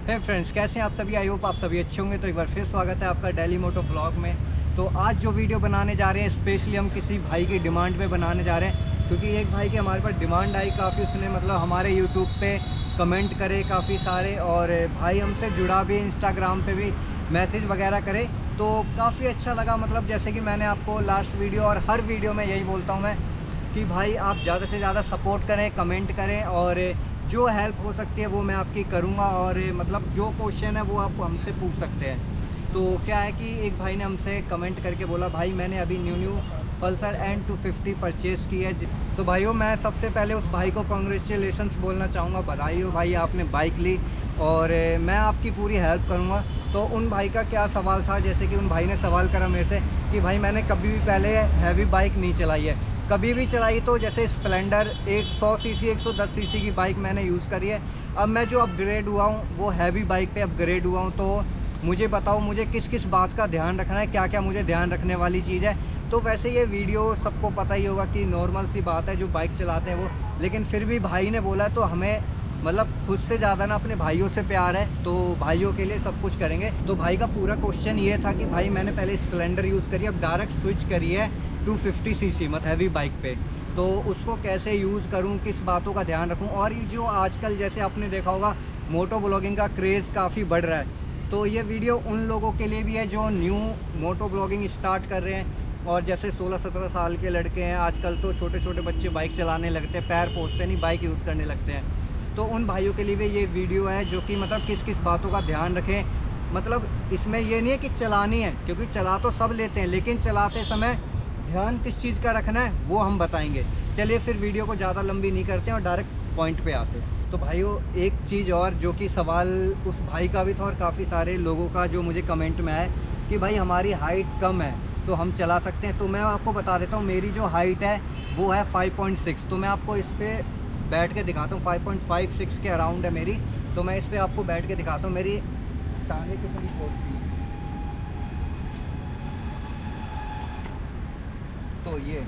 हे friends, कैसे हैं आप सभी। आई होप आप सभी अच्छे होंगे। तो एक बार फिर स्वागत है आपका डेली मोटो ब्लॉग में। तो आज जो वीडियो बनाने जा रहे हैं स्पेशली हम किसी भाई की डिमांड पे बनाने जा रहे हैं, क्योंकि एक भाई की हमारे पास डिमांड आई काफ़ी। उसने मतलब हमारे यूट्यूब पे कमेंट करे काफ़ी सारे, और भाई हमसे जुड़ा भी, इंस्टाग्राम पे भी मैसेज वगैरह करे, तो काफ़ी अच्छा लगा। मतलब जैसे कि मैंने आपको लास्ट वीडियो और हर वीडियो में यही बोलता हूँ मैं कि भाई आप ज़्यादा से ज़्यादा सपोर्ट करें, कमेंट करें, और जो हेल्प हो सकती है वो मैं आपकी करूँगा। और मतलब जो क्वेश्चन है वो आप हमसे पूछ सकते हैं। तो क्या है कि एक भाई ने हमसे कमेंट करके बोला, भाई मैंने अभी न्यू पल्सर N250 परचेज़ की है। तो भाइयों, मैं सबसे पहले उस भाई को कॉन्ग्रेचुलेशंस बोलना चाहूँगा, बधाई हो भाई, आपने बाइक ली, और मैं आपकी पूरी हेल्प करूँगा। तो उन भाई का क्या सवाल था, जैसे कि उन भाई ने सवाल करा मेरे से कि भाई मैंने कभी भी पहले हैवी बाइक नहीं चलाई है, कभी भी चलाई तो जैसे स्प्लेंडर 100 सीसी 110 सीसी की बाइक मैंने यूज़ करी है। अब मैं जो अपग्रेड हुआ हूँ वो हैवी बाइक पे अपग्रेड हुआ हूँ। तो मुझे बताओ, मुझे किस किस बात का ध्यान रखना है, क्या क्या मुझे ध्यान रखने वाली चीज़ है। तो वैसे ये वीडियो सबको पता ही होगा कि नॉर्मल सी बात है जो बाइक चलाते हैं वो, लेकिन फिर भी भाई ने बोला तो हमें मतलब खुद से ज़्यादा ना अपने भाइयों से प्यार है, तो भाइयों के लिए सब कुछ करेंगे। तो भाई का पूरा क्वेश्चन ये था कि भाई मैंने पहले स्प्लेंडर यूज़ करी, अब डायरेक्ट स्विच करी है 250 सीसी मतलब हैवी बाइक पे, तो उसको कैसे यूज़ करूं, किस बातों का ध्यान रखूं। और ये जो आजकल जैसे आपने देखा होगा मोटो ब्लॉगिंग का क्रेज़ काफ़ी बढ़ रहा है, तो ये वीडियो उन लोगों के लिए भी है जो न्यू मोटो ब्लॉगिंग स्टार्ट कर रहे हैं। और जैसे 16-17 साल के लड़के हैं, आजकल तो छोटे छोटे बच्चे बाइक चलाने लगते हैं, पैर पहुँचते नहीं बाइक यूज़ करने लगते हैं। तो उन भाइयों के लिए भी ये वीडियो है जो कि मतलब किस किस बातों का ध्यान रखें। मतलब इसमें ये नहीं है कि चलानी है, क्योंकि चला तो सब लेते हैं, लेकिन चलाते समय ध्यान किस चीज़ का रखना है वो हम बताएंगे। चलिए फिर वीडियो को ज़्यादा लंबी नहीं करते हैं और डायरेक्ट पॉइंट पे आते हैं। तो भाइयों, एक चीज़ और जो कि सवाल उस भाई का भी था और काफ़ी सारे लोगों का जो मुझे कमेंट में आया कि भाई हमारी हाइट कम है तो हम चला सकते हैं। तो मैं आपको बता देता हूँ, मेरी जो हाइट है वो है 5.6। तो मैं आपको इस पर बैठ के दिखाता हूँ, 5.56 के अराउंड है मेरी। तो मैं इस पर आपको बैठ के दिखाता हूँ मेरी टांगे कितनी पहुँचती है। तो ये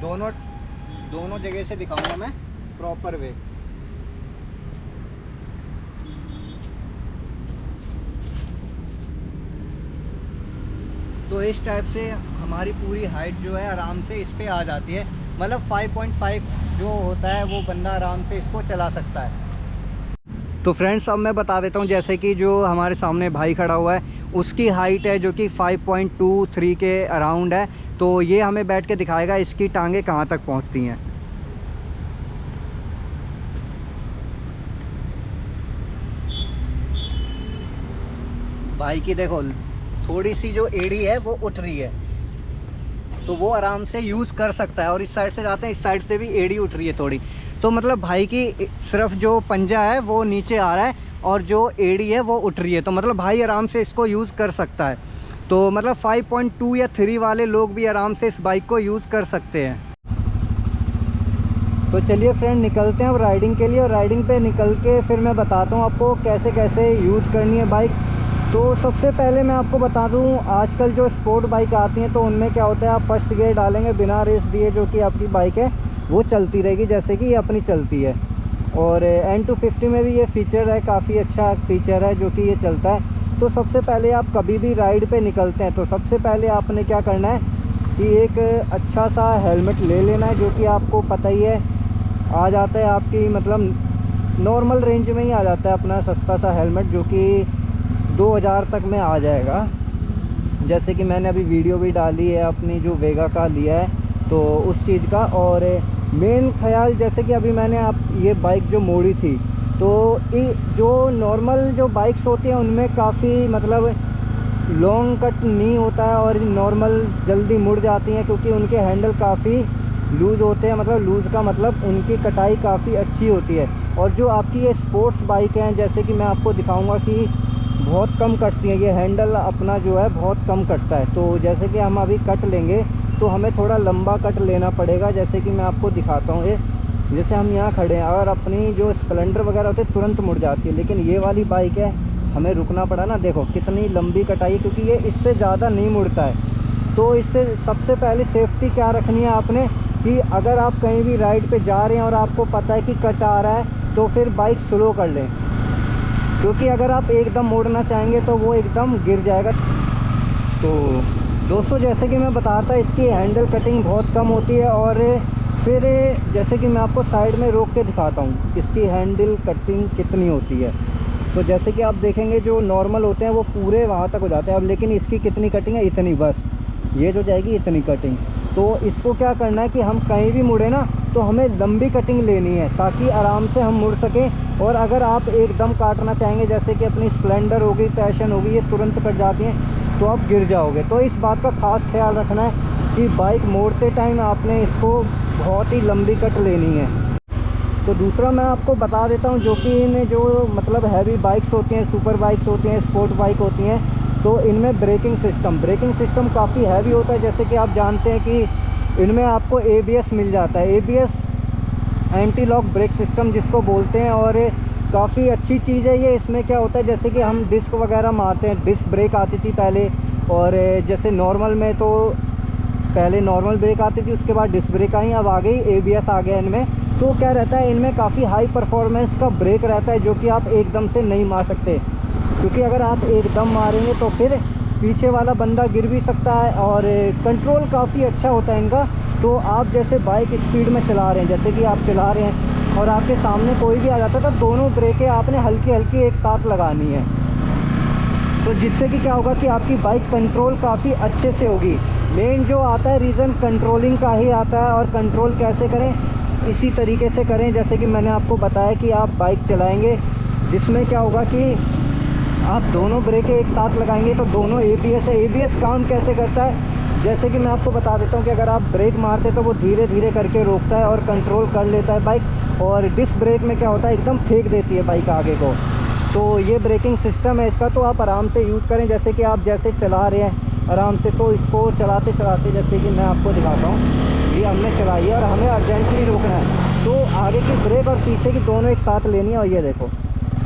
दोनों जगह से दिखाऊंगा मैं प्रॉपर वे। तो इस टाइप से हमारी पूरी हाइट जो है आराम से इस पे आ जाती है। मतलब 5.5 जो होता है वो बंदा आराम से इसको चला सकता है। तो फ्रेंड्स, अब मैं बता देता हूँ, जैसे कि जो हमारे सामने भाई खड़ा हुआ है उसकी हाइट है जो कि 5.23 के अराउंड है। तो ये हमें बैठ के दिखाएगा इसकी टांगे कहाँ तक पहुँचती हैं। भाई की देखो थोड़ी सी जो एड़ी है वो उठ रही है, तो वो आराम से यूज़ कर सकता है। और इस साइड से जाते हैं, इस साइड से भी एड़ी उठ रही है थोड़ी। तो मतलब भाई की सिर्फ जो पंजा है वो नीचे आ रहा है और जो एड़ी है वो उठ रही है, तो मतलब भाई आराम से इसको यूज़ कर सकता है। तो मतलब 5.2 या 3 वाले लोग भी आराम से इस बाइक को यूज़ कर सकते हैं। तो चलिए फ्रेंड, निकलते हैं अब राइडिंग के लिए। और राइडिंग पे निकल के फिर मैं बताता हूँ आपको कैसे कैसे यूज़ करनी है बाइक। तो सबसे पहले मैं आपको बता दूं, आजकल जो स्पोर्ट बाइक आती हैं तो उनमें क्या होता है, आप फर्स्ट गियर डालेंगे बिना रेस दिए, जो कि आपकी बाइक है वो चलती रहेगी जैसे कि ये अपनी चलती है। और N250 में भी ये फीचर है, काफ़ी अच्छा फीचर है जो कि ये चलता है। तो सबसे पहले आप कभी भी राइड पे निकलते हैं तो सबसे पहले आपने क्या करना है कि एक अच्छा सा हेलमेट ले लेना है, जो कि आपको पता ही है आ जाता है आपकी मतलब नॉर्मल रेंज में ही आ जाता है अपना सस्ता सा हेलमेट, जो कि 2000 तक में आ जाएगा। जैसे कि मैंने अभी वीडियो भी डाली है अपनी जो वेगा का लिया है तो उस चीज़ का। और मेन ख्याल, जैसे कि अभी मैंने आप ये बाइक जो मोड़ी थी, तो जो नॉर्मल जो बाइक्स होती हैं उनमें काफ़ी मतलब लॉन्ग कट नहीं होता है और नॉर्मल जल्दी मुड़ जाती हैं, क्योंकि उनके हैंडल काफ़ी लूज़ होते हैं। मतलब लूज़ का मतलब उनकी कटाई काफ़ी अच्छी होती है। और जो आपकी ये स्पोर्ट्स बाइक हैं, जैसे कि मैं आपको दिखाऊंगा कि बहुत कम कटती हैं, ये हैंडल अपना जो है बहुत कम कटता है। तो जैसे कि हम अभी कट लेंगे तो हमें थोड़ा लंबा कट लेना पड़ेगा। जैसे कि मैं आपको दिखाता हूँ, ये जैसे हम यहाँ खड़े हैं और अपनी जो स्प्लेंडर वगैरह होती है तुरंत मुड़ जाती है, लेकिन ये वाली बाइक है हमें रुकना पड़ा ना, देखो कितनी लंबी कटाई है, क्योंकि ये इससे ज़्यादा नहीं मुड़ता है। तो इससे सबसे पहले सेफ्टी क्या रखनी है आपने कि अगर आप कहीं भी राइड पे जा रहे हैं और आपको पता है कि कट आ रहा है तो फिर बाइक स्लो कर लें। क्योंकि अगर आप एकदम मोड़ना चाहेंगे तो वो एकदम गिर जाएगा। तो दोस्तों जैसे कि मैं बता रहा था, इसकी हैंडल कटिंग बहुत कम होती है। और फिर जैसे कि मैं आपको साइड में रोक के दिखाता हूँ इसकी हैंडल कटिंग कितनी होती है। तो जैसे कि आप देखेंगे जो नॉर्मल होते हैं वो पूरे वहाँ तक हो जाते हैं। अब लेकिन इसकी कितनी कटिंग है, इतनी, बस ये जो जाएगी इतनी कटिंग। तो इसको क्या करना है कि हम कहीं भी मुड़े ना तो हमें लंबी कटिंग लेनी है ताकि आराम से हम मुड़ सकें। और अगर आप एकदम काटना चाहेंगे, जैसे कि अपनी स्प्लेंडर हो गई, पैशन हो गई, ये तुरंत कट जाती हैं तो आप गिर जाओगे। तो इस बात का खास ख्याल रखना है कि बाइक मोड़ते टाइम आपने इसको बहुत ही लंबी कट लेनी है। तो दूसरा मैं आपको बता देता हूँ, जो कि इन जो मतलब हैवी बाइक्स होती हैं, सुपर बाइक्स होती हैं, स्पोर्ट बाइक होती हैं, तो इनमें ब्रेकिंग सिस्टम काफ़ी हैवी होता है। जैसे कि आप जानते हैं कि इनमें आपको ABS मिल जाता है, ABS anti lock brake system जिसको बोलते हैं। और काफ़ी अच्छी चीज़ है ये। इसमें क्या होता है, जैसे कि हम डिस्क वगैरह मारते हैं, डिस्क ब्रेक आती थी पहले, और जैसे नॉर्मल में तो पहले नॉर्मल ब्रेक आती थी, उसके बाद डिस्क ब्रेक आई, अब आ गई ABS आ गया इनमें। तो क्या रहता है, इनमें काफ़ी हाई परफॉर्मेंस का ब्रेक रहता है जो कि आप एकदम से नहीं मार सकते। क्योंकि अगर आप एकदम मारेंगे तो फिर पीछे वाला बंदा गिर भी सकता है। और कंट्रोल काफ़ी अच्छा होता है इनका। तो आप जैसे बाइक स्पीड में चला रहे हैं, जैसे कि आप चला रहे हैं और आपके सामने कोई भी आ जाता है, तो दोनों ब्रेकें आपने हल्की हल्की एक साथ लगानी है। तो जिससे कि क्या होगा कि आपकी बाइक कंट्रोल काफ़ी अच्छे से होगी। मेन जो आता है रीज़न कंट्रोलिंग का ही आता है। और कंट्रोल कैसे करें, इसी तरीके से करें जैसे कि मैंने आपको बताया कि आप बाइक चलाएंगे, जिसमें क्या होगा कि आप दोनों ब्रेकें एक साथ लगाएंगे तो दोनों ABS है। ABS काम कैसे करता है, जैसे कि मैं आपको बता देता हूँ कि अगर आप ब्रेक मारते तो वो धीरे धीरे करके रोकता है और कंट्रोल कर लेता है बाइक। और डिस्क ब्रेक में क्या होता है, एकदम फेंक देती है बाइक आगे को। तो ये ब्रेकिंग सिस्टम है इसका, तो आप आराम से यूज़ करें। जैसे कि आप जैसे चला रहे हैं आराम से, तो इसको चलाते चलाते जैसे कि मैं आपको दिखाता हूँ, ये हमने चलाई है और हमें अर्जेंटली रोकना है। तो आगे की ब्रेक और पीछे की दोनों एक साथ लेनी है। और ये देखो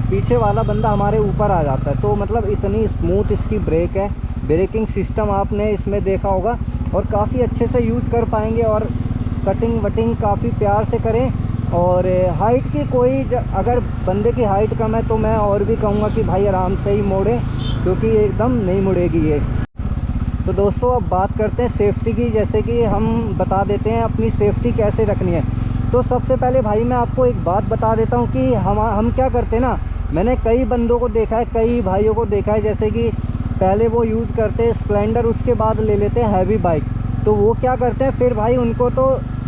पीछे वाला बंदा हमारे ऊपर आ जाता है। तो मतलब इतनी स्मूथ इसकी ब्रेक है। ब्रेकिंग सिस्टम आपने इसमें देखा होगा और काफ़ी अच्छे से यूज़ कर पाएंगे। और कटिंग वटिंग काफ़ी प्यार से करें। और हाइट की कोई अगर बंदे की हाइट कम है तो मैं और भी कहूँगा कि भाई आराम से ही मोड़ें, क्योंकि एकदम नहीं मुड़ेगी ये। तो दोस्तों अब बात करते हैं सेफ्टी की। जैसे कि हम बता देते हैं अपनी सेफ्टी कैसे रखनी है। तो सबसे पहले भाई मैं आपको एक बात बता देता हूँ कि हम क्या करते हैं ना, मैंने कई बंदों को देखा है, कई भाइयों को देखा है, जैसे कि पहले वो यूज़ करते हैं स्प्लेंडर, उसके बाद ले लेते हैं हैवी बाइक। तो वो क्या करते हैं फिर भाई, उनको तो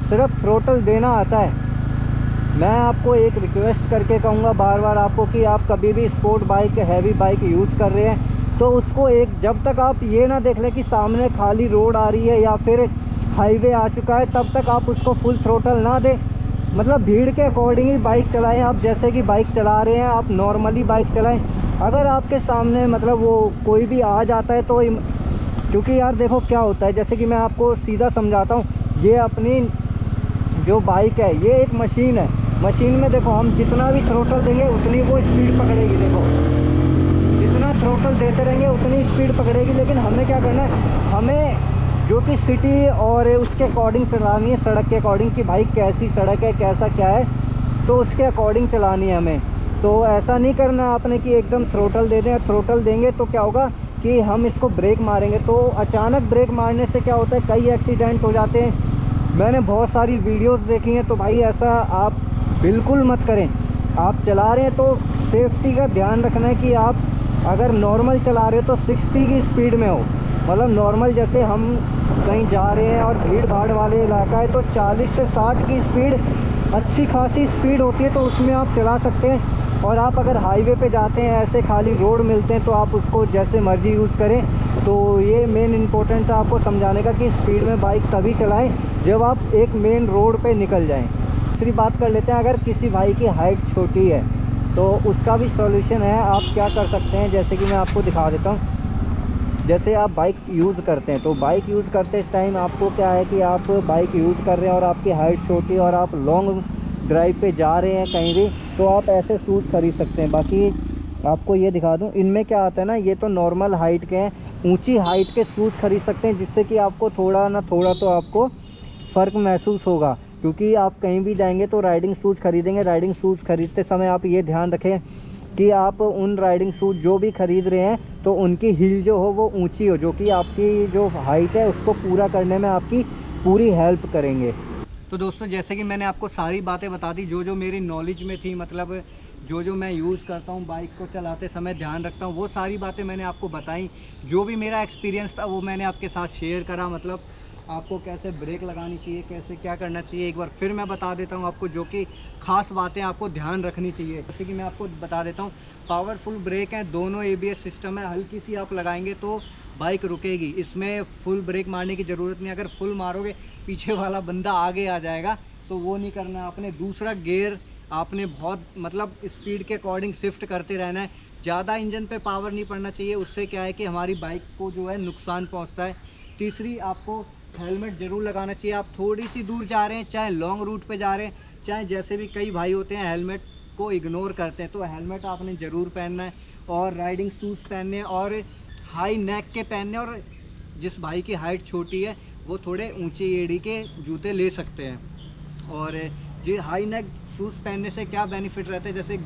सिर्फ थ्रोटल देना आता है। मैं आपको एक रिक्वेस्ट करके कहूँगा बार बार आपको कि आप कभी भी sport bike, heavy bike use कर रहे हैं तो उसको जब तक आप ये ना देख लें कि सामने खाली रोड आ रही है या फिर हाईवे आ चुका है, तब तक आप उसको फुल थ्रोटल ना दें। मतलब भीड़ के अकॉर्डिंग ही बाइक चलाएं। आप जैसे कि बाइक चला रहे हैं आप नॉर्मली बाइक चलाएं। अगर आपके सामने मतलब वो कोई भी आ जाता है तो क्योंकि यार देखो क्या होता है, जैसे कि मैं आपको सीधा समझाता हूँ, ये अपनी जो बाइक है ये एक मशीन है। मशीन में देखो हम जितना भी थ्रोटल देंगे उतनी वो स्पीड पकड़ेगी। देखो जितना थ्रोटल देते रहेंगे उतनी स्पीड पकड़ेगी। लेकिन हमें क्या करना है, हमें जो कि सिटी और उसके अकॉर्डिंग चलानी है, सड़क के अकॉर्डिंग कि भाई कैसी सड़क है, कैसा क्या है, तो उसके अकॉर्डिंग चलानी है हमें। तो ऐसा नहीं करना आपने कि एकदम थ्रोटल दे दें। थ्रोटल देंगे तो क्या होगा कि हम इसको ब्रेक मारेंगे तो अचानक ब्रेक मारने से क्या होता है, कई एक्सीडेंट हो जाते हैं। मैंने बहुत सारी वीडियोस देखी हैं। तो भाई ऐसा आप बिल्कुल मत करें। आप चला रहे हैं तो सेफ्टी का ध्यान रखना है कि आप अगर नॉर्मल चला रहे हो तो 60 की स्पीड में हो। मतलब नॉर्मल जैसे हम कहीं जा रहे हैं और भीड़ भाड़ वाले इलाका है तो 40 से 60 की स्पीड अच्छी खासी स्पीड होती है, तो उसमें आप चला सकते हैं। और आप अगर हाईवे पे जाते हैं, ऐसे खाली रोड मिलते हैं, तो आप उसको जैसे मर्जी यूज़ करें। तो ये मेन इम्पोर्टेंट था आपको समझाने का कि स्पीड में बाइक तभी चलाएं जब आप एक मेन रोड पे निकल जाएं। दूसरी बात कर लेते हैं, अगर किसी भाई की हाइट छोटी है तो उसका भी सॉल्यूशन है। आप क्या कर सकते हैं, जैसे कि मैं आपको दिखा देता हूँ। जैसे आप बाइक यूज़ करते हैं तो बाइक यूज़ करते इस टाइम आपको क्या है कि आप बाइक यूज़ कर रहे हैं और आपकी हाइट छोटी है और आप लॉन्ग ड्राइव पे जा रहे हैं कहीं भी, तो आप ऐसे शूज़ खरीद सकते हैं। बाकी आपको ये दिखा दूं, इनमें क्या आता है ना, ये तो नॉर्मल हाइट के हैं। ऊंची हाइट के शूज़ खरीद सकते हैं जिससे कि आपको थोड़ा ना थोड़ा तो आपको फ़र्क महसूस होगा। क्योंकि आप कहीं भी जाएंगे तो राइडिंग शूज़ खरीदेंगे, राइडिंग शूज़ खरीदते समय आप ये ध्यान रखें कि आप उन राइडिंग शूज़ जो भी ख़रीद रहे हैं तो उनकी हील जो हो वो ऊंची हो, जो कि आपकी जो हाइट है उसको पूरा करने में आपकी पूरी हेल्प करेंगे। तो दोस्तों जैसे कि मैंने आपको सारी बातें बता दी जो जो मेरी नॉलेज में थी, मतलब जो जो मैं यूज़ करता हूँ बाइक को चलाते समय ध्यान रखता हूँ, वो सारी बातें मैंने आपको बताई। जो भी मेरा एक्सपीरियंस था वो मैंने आपके साथ शेयर करा। मतलब आपको कैसे ब्रेक लगानी चाहिए, कैसे क्या करना चाहिए, एक बार फिर मैं बता देता हूँ आपको जो कि ख़ास बातें आपको ध्यान रखनी चाहिए। जैसे कि मैं आपको बता देता हूँ, पावरफुल ब्रेक हैं, दोनों ABS सिस्टम है, हल्की सी आप लगाएंगे तो बाइक रुकेगी। इसमें फुल ब्रेक मारने की ज़रूरत नहीं, अगर फुल मारोगे पीछे वाला बंदा आगे आ जाएगा, तो वो नहीं करना आपने। दूसरा गियर आपने बहुत मतलब स्पीड के अकॉर्डिंग शिफ्ट करते रहना है, ज़्यादा इंजन पे पावर नहीं पड़ना चाहिए, उससे क्या है कि हमारी बाइक को जो है नुकसान पहुंचता है। तीसरी, आपको हेलमेट ज़रूर लगाना चाहिए। आप थोड़ी सी दूर जा रहे हैं, चाहे लॉन्ग रूट पे जा रहे हैं, चाहे जैसे भी कई भाई होते हैं हेलमेट को इग्नोर करते हैं, तो हेलमेट आपने ज़रूर पहनना है और राइडिंग शूज़ पहनने हैं और हाई नेक के पहनने। और जिस भाई की हाइट छोटी है वो थोड़े ऊंची एड़ी के जूते ले सकते हैं। और जी हाई नेक शूज़ पहनने से क्या बेनिफिट रहता है, जैसे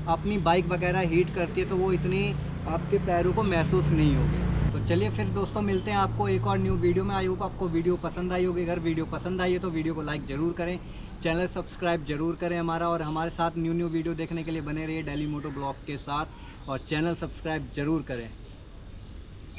अपनी बाइक वगैरह हीट करती है तो वो इतनी आपके पैरों को महसूस नहीं होगी। तो चलिए फिर दोस्तों मिलते हैं आपको एक और न्यू वीडियो में। आई होप आपको वीडियो पसंद आई होगी। अगर वीडियो पसंद आई है तो वीडियो को लाइक ज़रूर करें, चैनल सब्सक्राइब जरूर करें हमारा, और हमारे साथ न्यू वीडियो देखने के लिए बने रहिए डेली मोटो ब्लॉग के साथ, और चैनल सब्सक्राइब जरूर करें।